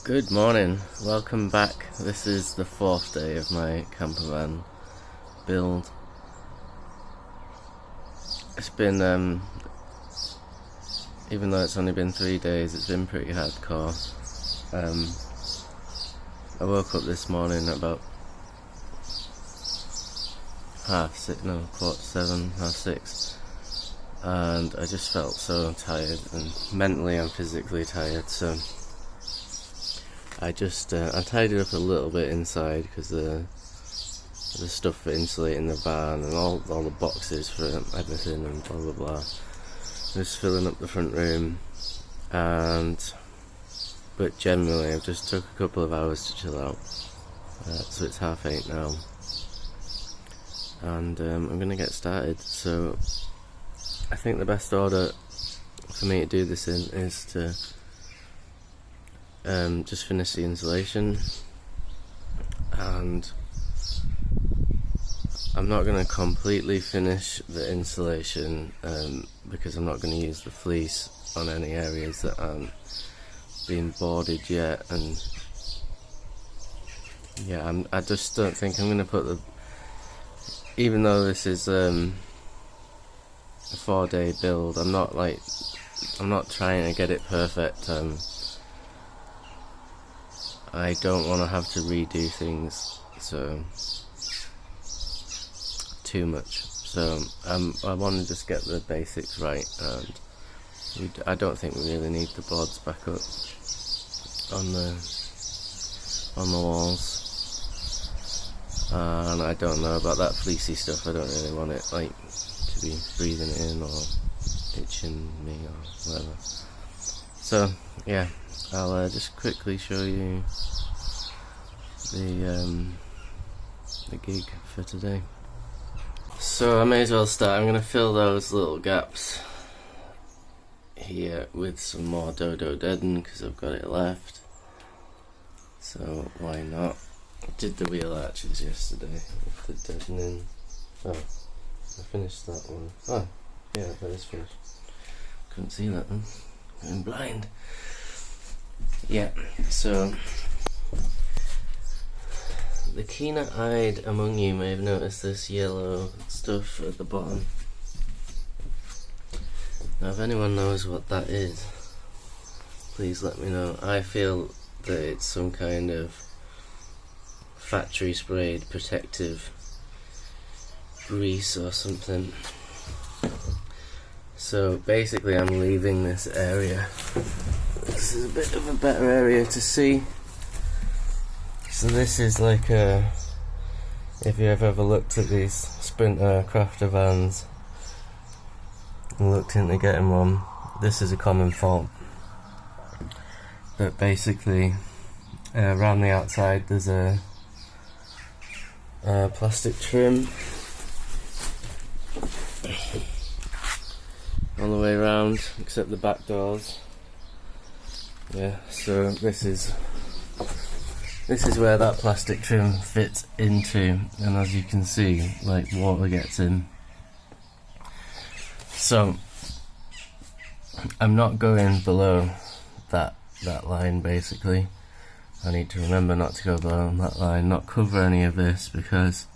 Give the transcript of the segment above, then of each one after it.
Good morning, welcome back. This is the fourth day of my campervan build. It's been, even though it's only been 3 days, it's been pretty hardcore. I woke up this morning at about 7:15, 6, and I just felt so tired, and mentally and physically tired, so I tidied up a little bit inside because the stuff for insulating the van and all the boxes for everything and blah blah blah. Just filling up the front room, but generally I've just took a couple of hours to chill out. So it's 8:30 now, and I'm gonna get started. So I think the best order for me to do this in is to just finish the insulation, and I'm not going to completely finish the insulation because I'm not going to use the fleece on any areas that aren't being boarded yet, and yeah, I just don't think I'm going to put even though this is a 4-day build, I'm not trying to get it perfect. I don't want to have to redo things too much, so I want to just get the basics right, and I don't think we really need the boards back up on the walls, and I don't know about that fleecy stuff. I don't really want it to be breathing it in or itching me or whatever. So yeah, I'll just quickly show you the gig for today. So I may as well start. I'm going to fill those little gaps here with some more Dodo Deaden because I've got it left. So why not? I did the wheel arches yesterday with the deadening. Oh, I finished that one. Oh, yeah, that is finished. Couldn't see that one. I'm blind. Yeah, so the keener-eyed among you may have noticed this yellow stuff at the bottom. Now if anyone knows what that is, please let me know. I feel that it's some kind of factory sprayed protective grease or something. So basically I'm leaving this area. This is a bit of a better area to see. So this is like if you have ever looked at these Sprinter crafter vans and looked into getting one, this is a common fault. But basically around the outside there's a plastic trim all the way around except the back doors. Yeah, so this is where that plastic trim fits into, and as you can see, like, water gets in. So I'm not going below that line. Basically I need to remember not to go below that line, not cover any of this, because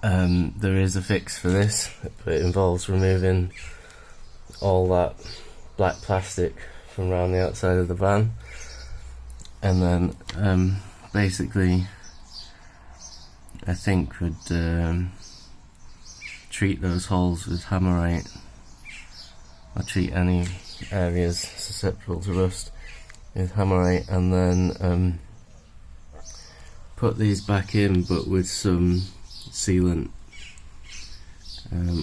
there is a fix for this, but it involves removing all that black plastic from around the outside of the van, and then basically I think would treat those holes with hammerite, or treat any areas susceptible to rust with hammerite, and then put these back in, but with some sealant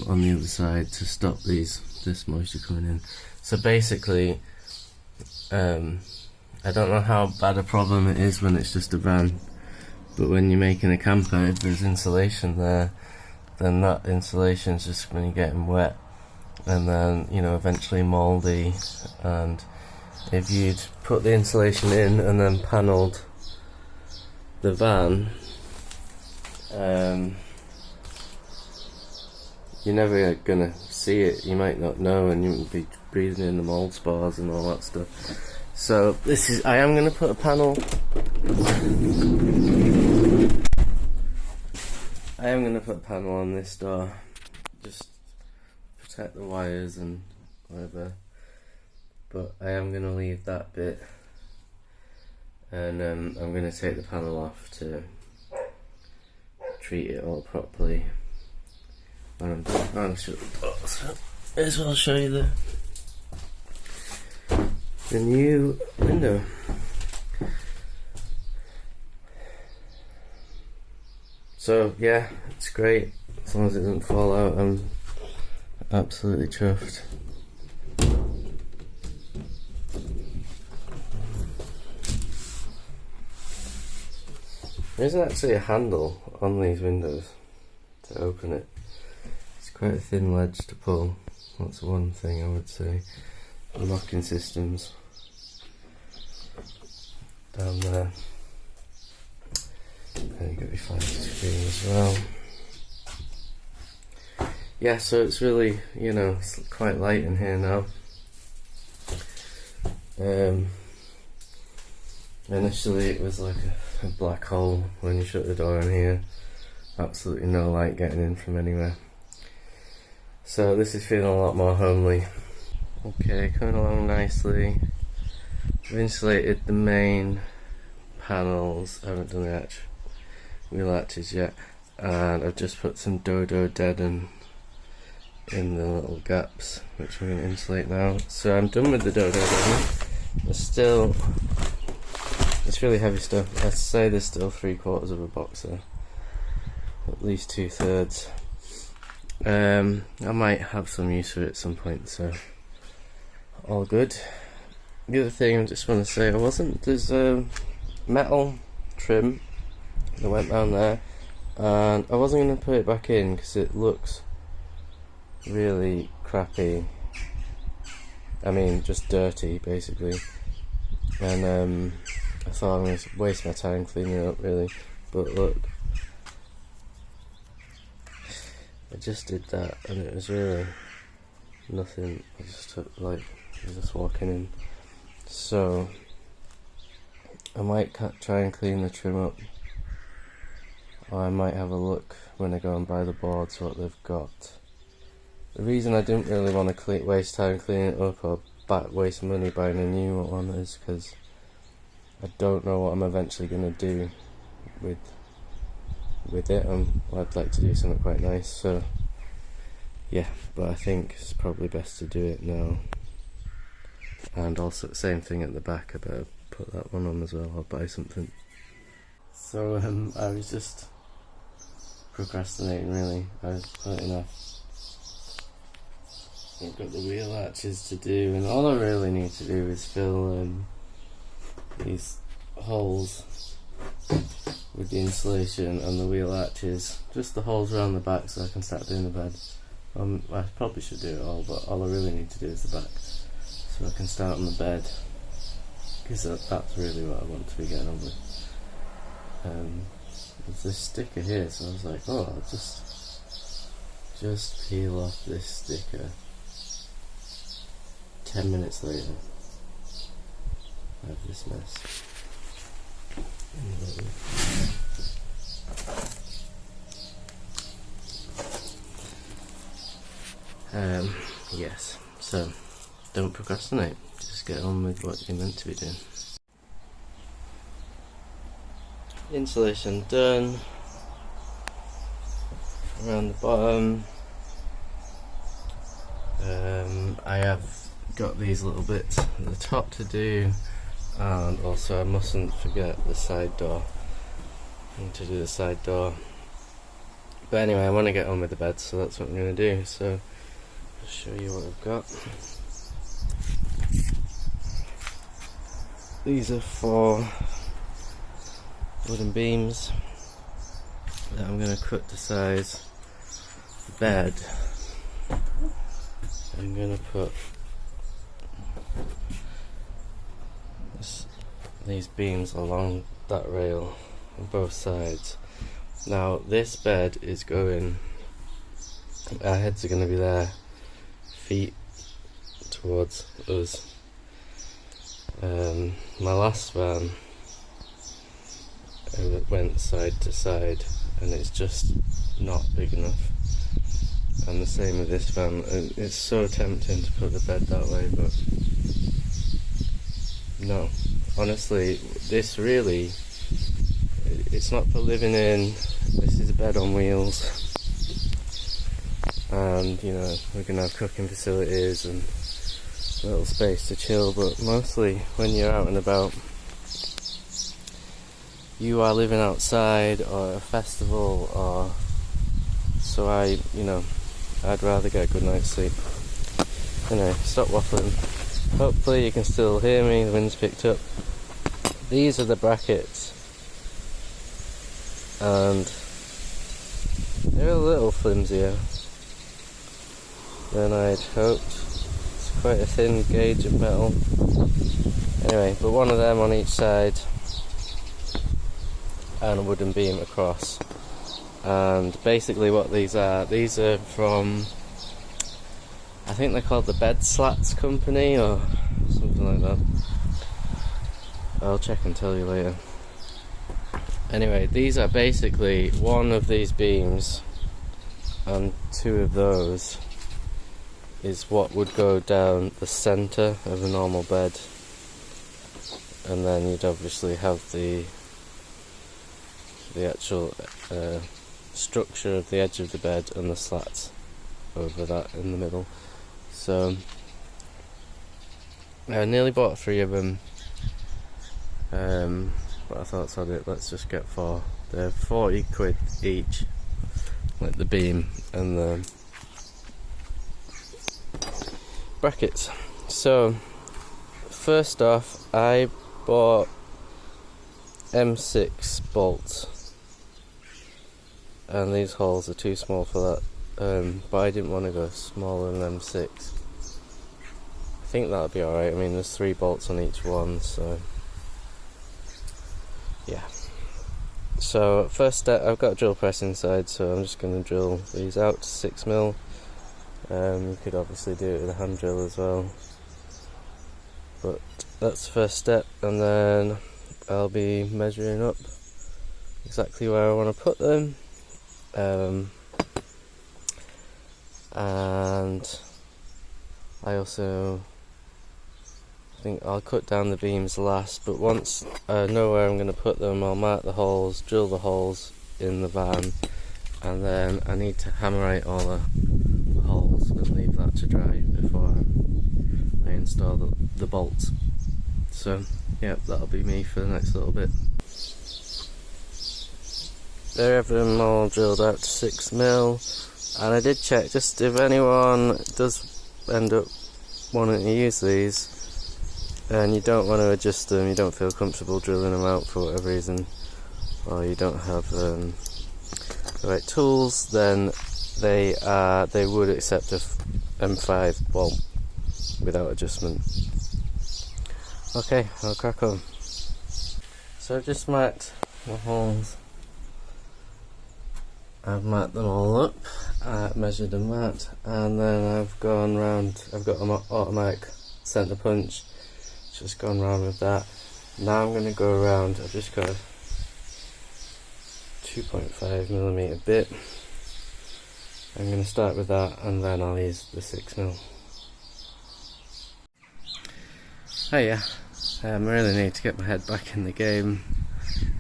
on the other side to stop this moisture coming in. So basically I don't know how bad a problem it is when it's just a van, but when you're making a camper, if there's insulation there, then that insulation's just going to get wet, and then, you know, eventually mouldy. And if you'd put the insulation in and then panelled the van, you're never gonna see it. You might not know, and you would be breathing in the mold spores and all that stuff. So this is, I am going to put a panel. I am going to put a panel on this door, just protect the wires and whatever. But I am going to leave that bit, and I'm going to take the panel off to treat it all properly when I'm done. I'll shut the door, so may as well show you the new window. So yeah, it's great, as long as it doesn't fall out. I'm absolutely chuffed. There isn't actually a handle on these windows to open it. It's quite a thin ledge to pull. That's one thing I would say. The locking systems down there. And you've got your fire screen as well. Yeah, so it's really, you know, it's quite light in here now. Initially it was like a black hole when you shut the door in here. Absolutely no light getting in from anywhere. So this is feeling a lot more homely. Okay, coming along nicely. I've insulated the main panels. I haven't done the wheel arches yet, and I've just put some Dodo deaden in the little gaps, which I'm going to insulate now. So I'm done with the Dodo deaden. There's still, it's really heavy stuff. I'd say there's still 3/4 of a box there, at least 2/3. I might have some use for it at some point, so all good. The other thing I just want to say, there's a metal trim that went down there, and I wasn't going to put it back in because it looks really crappy. I mean, just dirty basically, and I thought I'm going to waste my time cleaning it up really, but look, I just did that and it was really nothing. I just took, like, I was just walking in. So I might try and clean the trim up, or I might have a look when I go and buy the boards what they've got. The reason I didn't really want to waste time cleaning it up or waste money buying a new one is because I don't know what I'm eventually going to do with it. I'd like to do something quite nice, so yeah, but I think it's probably best to do it now. And also same thing at the back, I better put that one on as well, I'll buy something. So I was just procrastinating really. I was putting off. I've got the wheel arches to do, and all I really need to do is fill these holes with the insulation and the wheel arches, just the holes around the back, so I can start doing the bed. I probably should do it all, but all I really need to do is the back, so I can start on the bed, because that's really what I want to be getting on with. There's this sticker here, so I was like, oh, I'll just peel off this sticker. 10 minutes later, I have this mess. Yes, so don't procrastinate, just get on with what you're meant to be doing. Insulation done around the bottom. I have got these little bits at the top to do, and also I mustn't forget the side door. I need to do the side door. But anyway, I want to get on with the bed, so that's what I'm going to do. So I'll show you what I've got. These are 4 wooden beams that I'm going to cut to size the bed. I'm going to put these beams along that rail on both sides. Now this bed is going, our heads are going to be there, feet towards us, My last van went side to side and it's just not big enough, and the same with this van. It's so tempting to put the bed that way, but no, honestly, this really, it's not for living in. This is a bed on wheels, and you know, we're gonna have cooking facilities and a little space to chill, but mostly when you're out and about, you are living outside or at a festival, or so I'd rather get a good night's sleep. Anyway, stop waffling. Hopefully you can still hear me, the wind's picked up. These are the brackets, and they're a little flimsier than I'd hoped. It's quite a thin gauge of metal. Anyway, but one of them on each side and a wooden beam across. And basically what these are from, I think they're called the Bed Slats Company or something like that. I'll check and tell you later. Anyway, these are basically one of these beams and two of those is what would go down the centre of a normal bed, and then you'd obviously have the actual structure of the edge of the bed and the slats over that in the middle. So I nearly bought 3 of them, but I thought, sod it, let's just get 4. They're 40 quid each, like the beam and the brackets. So first off, I bought M6 bolts, and these holes are too small for that, but I didn't want to go smaller than M6. I think that'll be alright. I mean, there's 3 bolts on each one, so yeah. So first step, I've got a drill press inside, so I'm just going to drill these out to 6mm. You could obviously do it with a hand drill as well, but that's the first step, and then I'll be measuring up exactly where I want to put them, and I also think I'll cut down the beams last, but once I know where I'm going to put them, I'll mark the holes, drill the holes in the van, and then I need to hammerite all the holes and leave that to dry before I install the bolts. So yeah, that'll be me for the next little bit. There, have them all drilled out to 6mm, and I did check, just if anyone does end up wanting to use these and you don't want to adjust them, you don't feel comfortable drilling them out for whatever reason, or you don't have the right tools, then they would accept a M5 bolt without adjustment. Okay, I'll crack on. So I've just marked the holes. I've marked them all up, measured and marked, and then I've gone round. I've got an automatic centre punch, just gone round with that. Now I'm going to go around. I've just got a 2.5mm bit. I'm going to start with that, and then I'll use the 6mm. Oh yeah, I really need to get my head back in the game.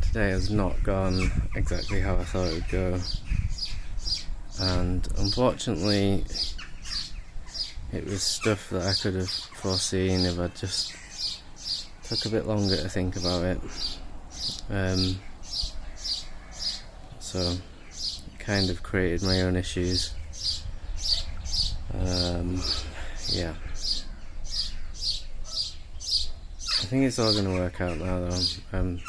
Today has not gone exactly how I thought it would go, and unfortunately it was stuff that I could have foreseen if I just took a bit longer to think about it. So it kind of created my own issues. Yeah, I think it's all going to work out now though. I'm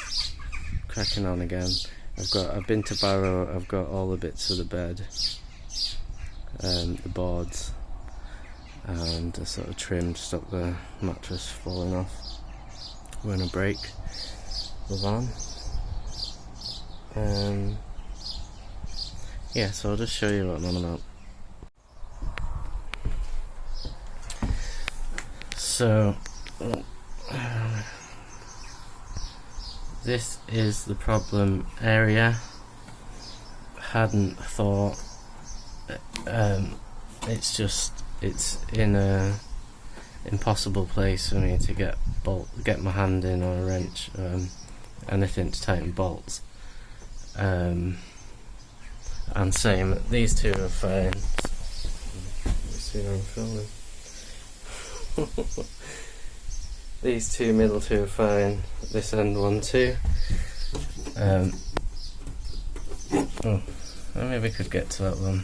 cracking on again. I've been to Barrow. I've got all the bits of the bed, the boards, and a sort of trim to stop the mattress falling off when I break the van. Yeah, so I'll just show you what I'm on about. So this is the problem area. Hadn't thought. It's in a impossible place for me to get my hand in, or a wrench, anything to tighten bolts. And same, these two are fine. Let's see how I'm filming. These two middle two are fine. This end one too. Oh, maybe we could get to that one.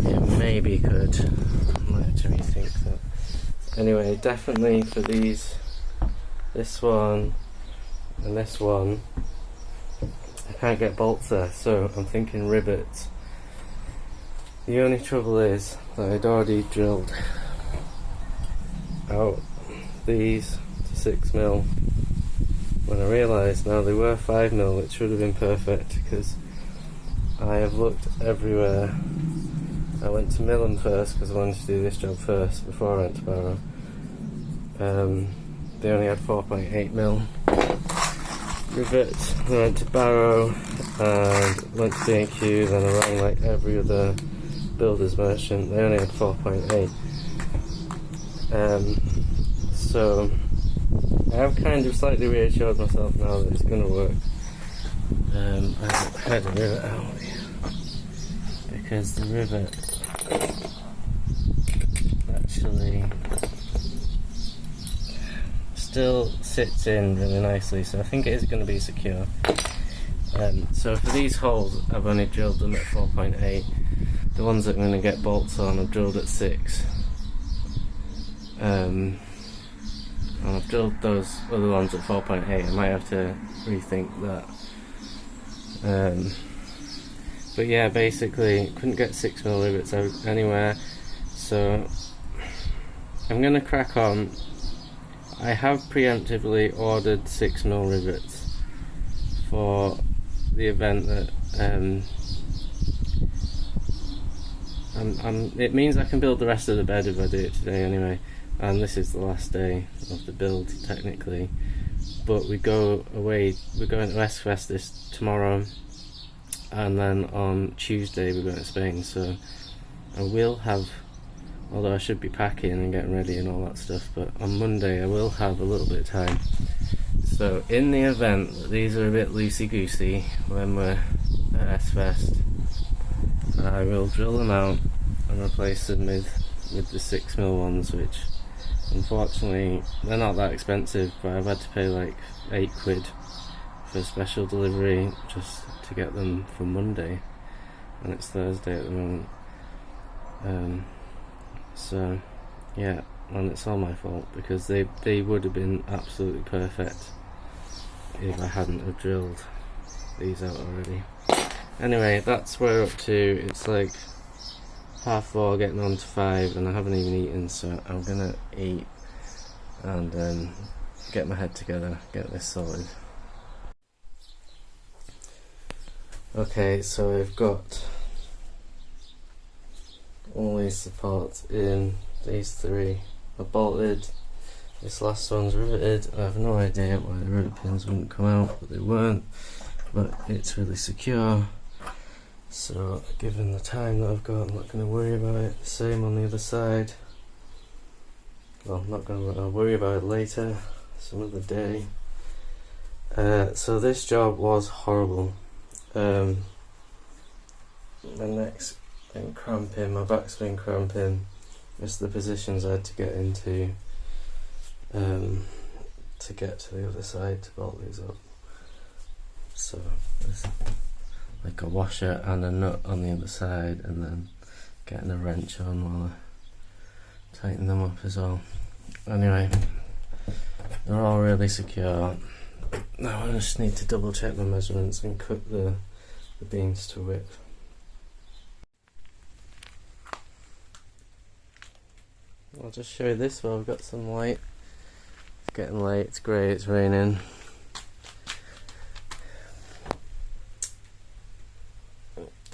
Yeah, maybe could. I might have to rethink that. Anyway, definitely for these, this one and this one, I can't get bolts there, so I'm thinking rivets. The only trouble is that I'd already drilled out these to 6mm when I realised now they were 5mm, which would have been perfect because I have looked everywhere. I went to Millham first because I wanted to do this job first before I went to Barrow. They only had 4.8mm rivets. I went to Barrow and went to B&Q, then I rang like every other builder's merchant. They only had 4.8. So I have kind of slightly reassured myself now that it's going to work. I've had a rivet out because the rivet actually still sits in really nicely, so I think it is going to be secure. So for these holes I've only drilled them at 4.8. The ones that I'm going to get bolts on I've drilled at 6. And I've drilled those other ones at 4.8. I might have to rethink that. But yeah, basically couldn't get 6mm rivets out anywhere, so I'm going to crack on. I have preemptively ordered 6mm rivets for the event that it means I can build the rest of the bed if I do it today anyway, and this is the last day of the build technically, but we go away, we're going to Westfest this tomorrow, and then on Tuesday we're going to Spain, so I will have, although I should be packing and getting ready and all that stuff, but on Monday I will have a little bit of time. So in the event that these are a bit loosey-goosey when we're at S-Fest, I will drill them out and replace them with the 6mm ones, which unfortunately they're not that expensive, but I've had to pay like £8 for special delivery just to get them for Monday, and it's Thursday at the moment. So yeah, and it's all my fault because they would have been absolutely perfect if I hadn't have drilled these out already. Anyway, that's where we're up to. It's like 4:30, getting on to 5, and I haven't even eaten, so I'm gonna eat and get my head together, get this sorted. Okay, so we've got all these supports in, these 3 are bolted, this last one's riveted. I have no idea why the rivet pins wouldn't come out, but they weren't, but it's really secure. So given the time that I've got, I'm not going to worry about it. Same on the other side. Well, I'm not going to worry about it later, some other day. So this job was horrible. My neck's been cramping, my back's been cramping. Just the positions I had to get into to get to the other side to bolt these up. So there's like a washer and a nut on the other side, and then getting a wrench on while I tighten them up as well. Anyway, they're all really secure. Now I just need to double check my measurements and cut the beams to width. I'll just show you this while I've got some light. It's getting late, it's grey, it's raining.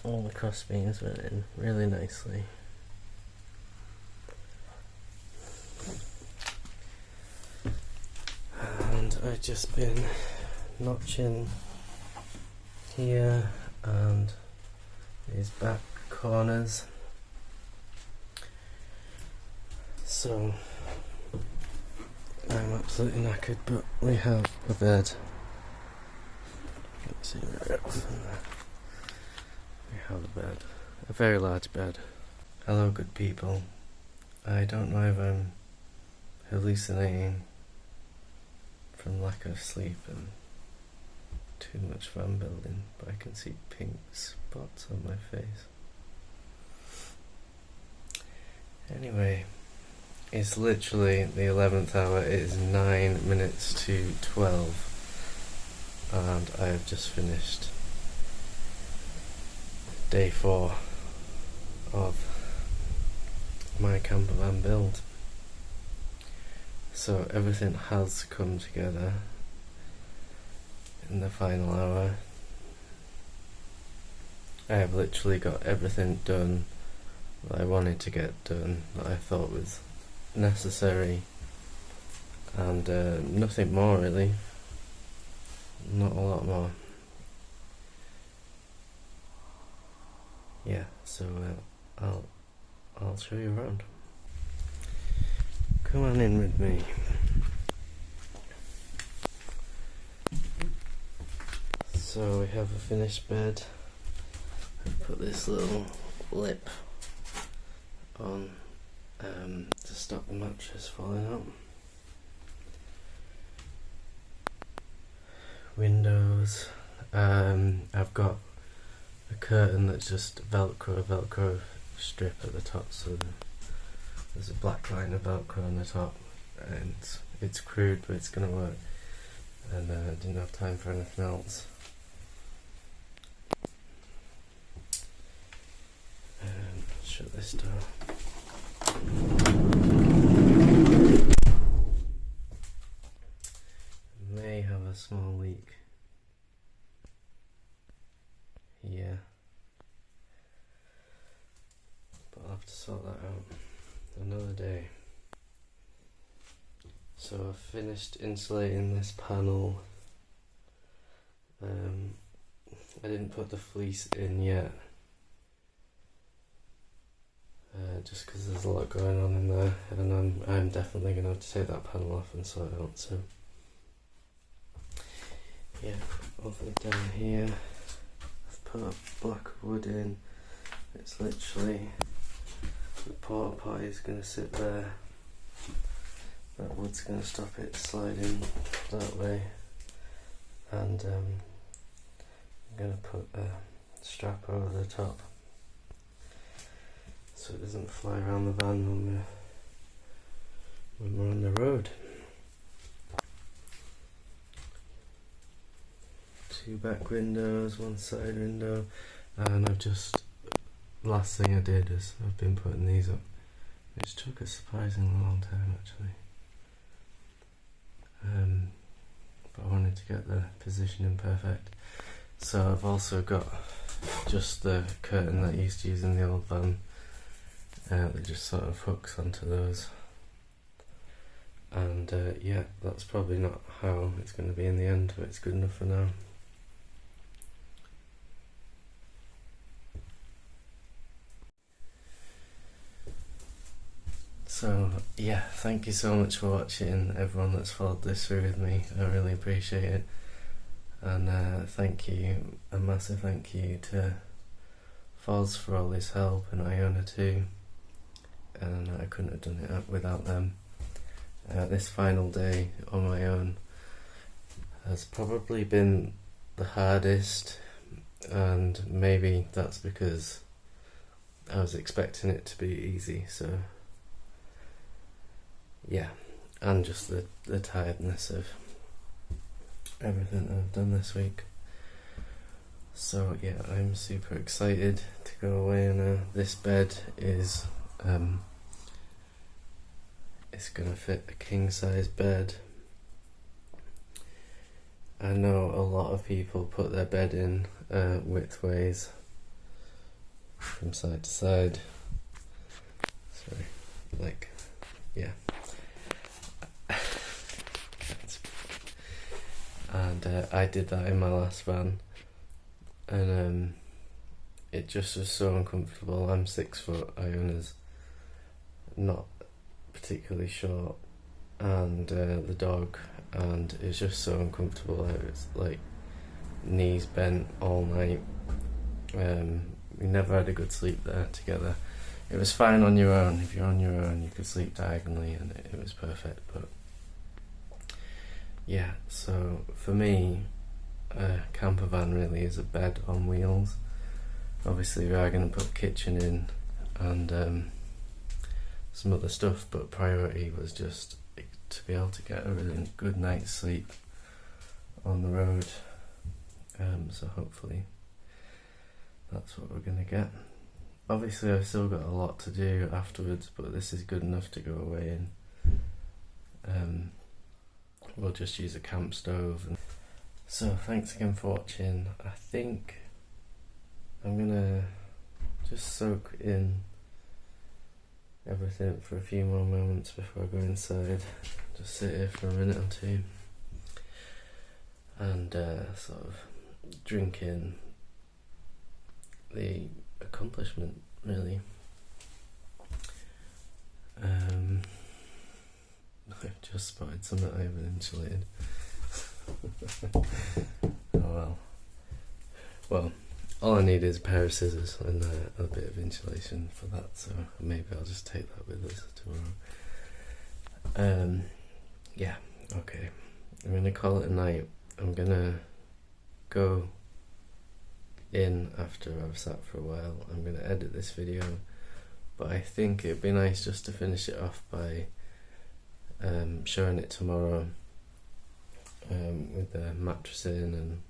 all the crossbeams went in really nicely. And I've just been notching here and these back corners. So I'm absolutely knackered, but we have a bed. Let's see where else in there. We have a bed, a very large bed. Hello, good people. I don't know if I'm hallucinating from lack of sleep and too much fan building, but I can see pink spots on my face. Anyway, it's literally the 11th hour. It is 9 minutes to 12, and I have just finished day 4 of my campervan build. So everything has come together in the final hour. I have literally got everything done that I wanted to get done, that I thought was necessary, and nothing more really. Not a lot more. Yeah, so I'll show you around. Come on in with me. So we have a finished bed. I put this little lip on to stop the mattress falling out. Windows. I've got a curtain that's just Velcro strip at the top, so there's a black line of Velcro on the top, and it's crude, but it's gonna work. And I didn't have time for anything else. Shut this door. May have a small leak here, but I'll have to sort that out another day. So I've finished insulating this panel. I didn't put the fleece in yet, just because there's a lot going on in there, and I'm definitely going to have to take that panel off and sort it out. So yeah, over down here I've put a block of wood in. It's literally, the porta potty is going to sit there. That wood's going to stop it sliding that way, and I'm going to put a strap over the top so it doesn't fly around the van when we're on the road. 2 back windows, 1 side window, and last thing I did is I've been putting these up, which took a surprisingly long time actually. But I wanted to get the positioning perfect. So I've also got just the curtain that I used to use in the old van, that just sort of hooks onto those. And yeah, that's probably not how it's going to be in the end, but it's good enough for now. So yeah, thank you so much for watching, everyone that's followed this through with me. I really appreciate it. And thank you, a massive thank you to Foz for all his help, and Iona too. And I couldn't have done it without them. This final day on my own has probably been the hardest, and maybe that's because I was expecting it to be easy, so yeah, and just the tiredness of everything that I've done this week. So yeah, I'm super excited to go away now. This bed is it's gonna fit a king size bed. I know a lot of people put their bed in widthways, from side to side. Sorry, like, yeah. And I did that in my last van, and it just was so uncomfortable. I'm 6 foot, Iona's not particularly short, and the dog, and it's just so uncomfortable. It's like knees bent all night. We never had a good sleep there together. It was fine on your own. If you're on your own, you could sleep diagonally, and it was perfect. But yeah, so for me, a camper van really is a bed on wheels. Obviously we are going to put a kitchen in and some other stuff, but priority was just to be able to get a really good night's sleep on the road. So hopefully that's what we're going to get. Obviously I've still got a lot to do afterwards, but this is good enough to go away in. We'll just use a camp stove. So thanks again for watching. I think I'm gonna just soak in everything for a few more moments before I go inside. Just sit here for a minute or two and sort of drink in the accomplishment, really. I've just spotted something I haven't insulated. Oh well, all I need is a pair of scissors and a bit of insulation for that, so maybe I'll just take that with us tomorrow. Yeah, okay, I'm gonna call it a night. I'm gonna go in after I've sat for a while. I'm gonna edit this video, but I think it'd be nice just to finish it off by showing it tomorrow, with the mattress in and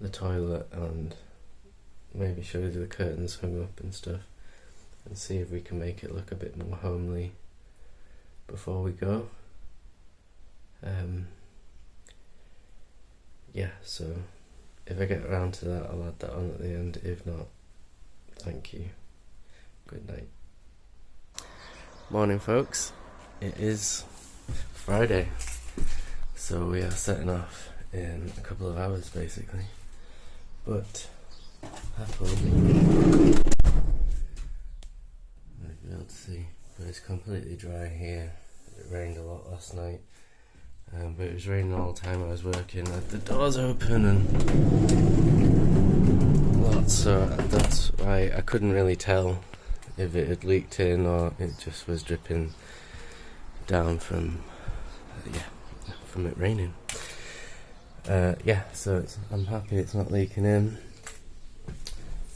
the toilet, and maybe show you the curtains hung up and stuff, and see if we can make it look a bit more homely before we go. Yeah, so if I get around to that, I'll add that on at the end. If not, thank you. Good night. Morning, folks. It is Friday, so we are setting off in a couple of hours basically, but happily you'll be able to see, but it's completely dry here. It rained a lot last night, but it was raining all the time I was working. I had the doors open and lots, so that's why I couldn't really tell if it had leaked in or it just was dripping down from from it raining. Yeah, so I'm happy it's not leaking in.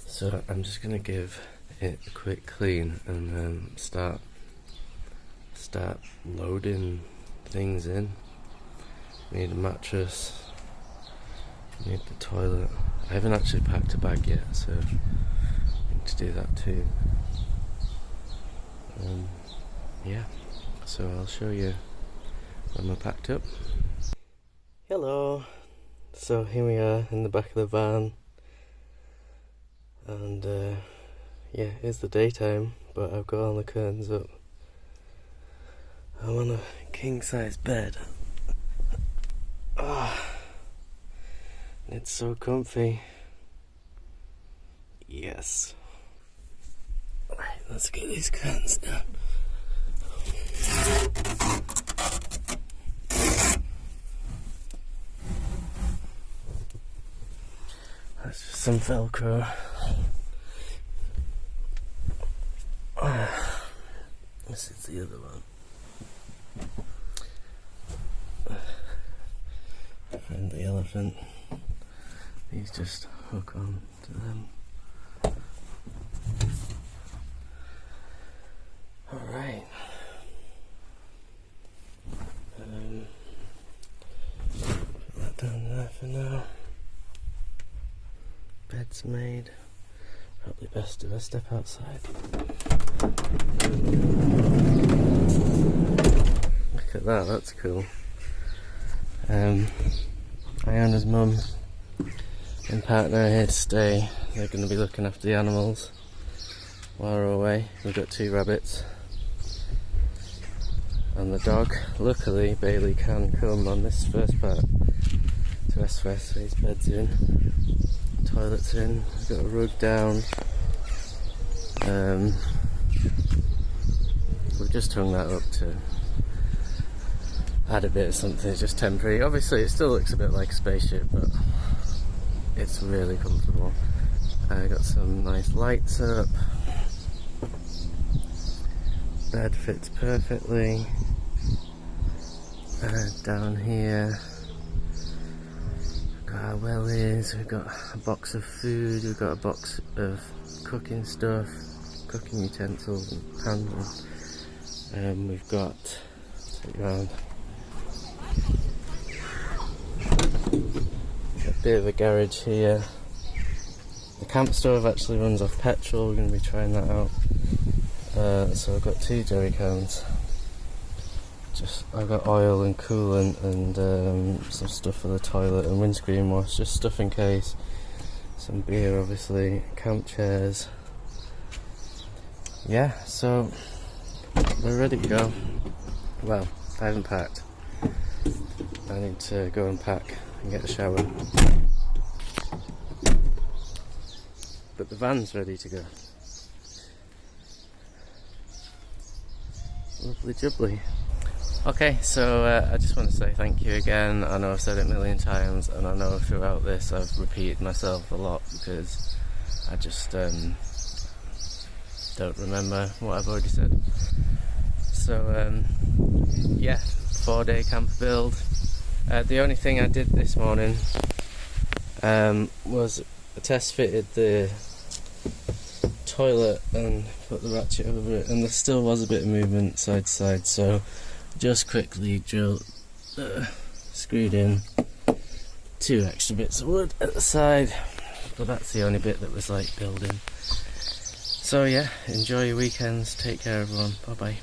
So I'm just gonna give it a quick clean and then start loading things in. Need a mattress, need the toilet. I haven't actually packed a bag yet, so I need to do that too. Yeah, so I'll show you when we're packed up. Hello. So here we are in the back of the van, and yeah, it's the daytime, but I've got all the curtains up. I'm on a king size bed. It's so comfy. Yes. Right, let's get these curtains down. That's just some Velcro. This is the other one. Friendly elephant. These just hook on to them. Alright. Put that down there for now. Bed's made. Probably best if I step outside. Look at that, that's cool. Iona's mum and partner are here to stay. They're going to be looking after the animals. while we're away. We've got 2 rabbits and the dog. Luckily Bailey can come on this first part to S-Fest, so his bed's in, toilet's in, we've got a rug down. We've just hung that up to add a bit of something, it's just temporary. Obviously it still looks a bit like a spaceship, but it's really comfortable. I got some nice lights up. Bed fits perfectly. Down here, we've got our wellies, we've got a box of food, we've got a box of cooking stuff, cooking utensils and pans. We've got, take it around, a bit of a garage here. The camp stove actually runs off petrol, we're going to be trying that out. So I've got 2 jerry cans. I've got oil and coolant and some stuff for the toilet and windscreen wash, just stuff in case. Some beer obviously, camp chairs. Yeah, so we're ready to go. Well, I haven't packed. I need to go and pack and get a shower. But the van's ready to go. Lovely jubbly. Okay, so I just want to say thank you again. I know I've said it a million times, and I know throughout this I've repeated myself a lot because I just don't remember what I've already said. So yeah, 4-day camper build. The only thing I did this morning was I test fitted the toilet and put the ratchet over it, and there still was a bit of movement side to side, so just quickly screwed in 2 extra bits of wood at the side, but that's the only bit that was like building. So yeah, enjoy your weekends, take care everyone, bye bye.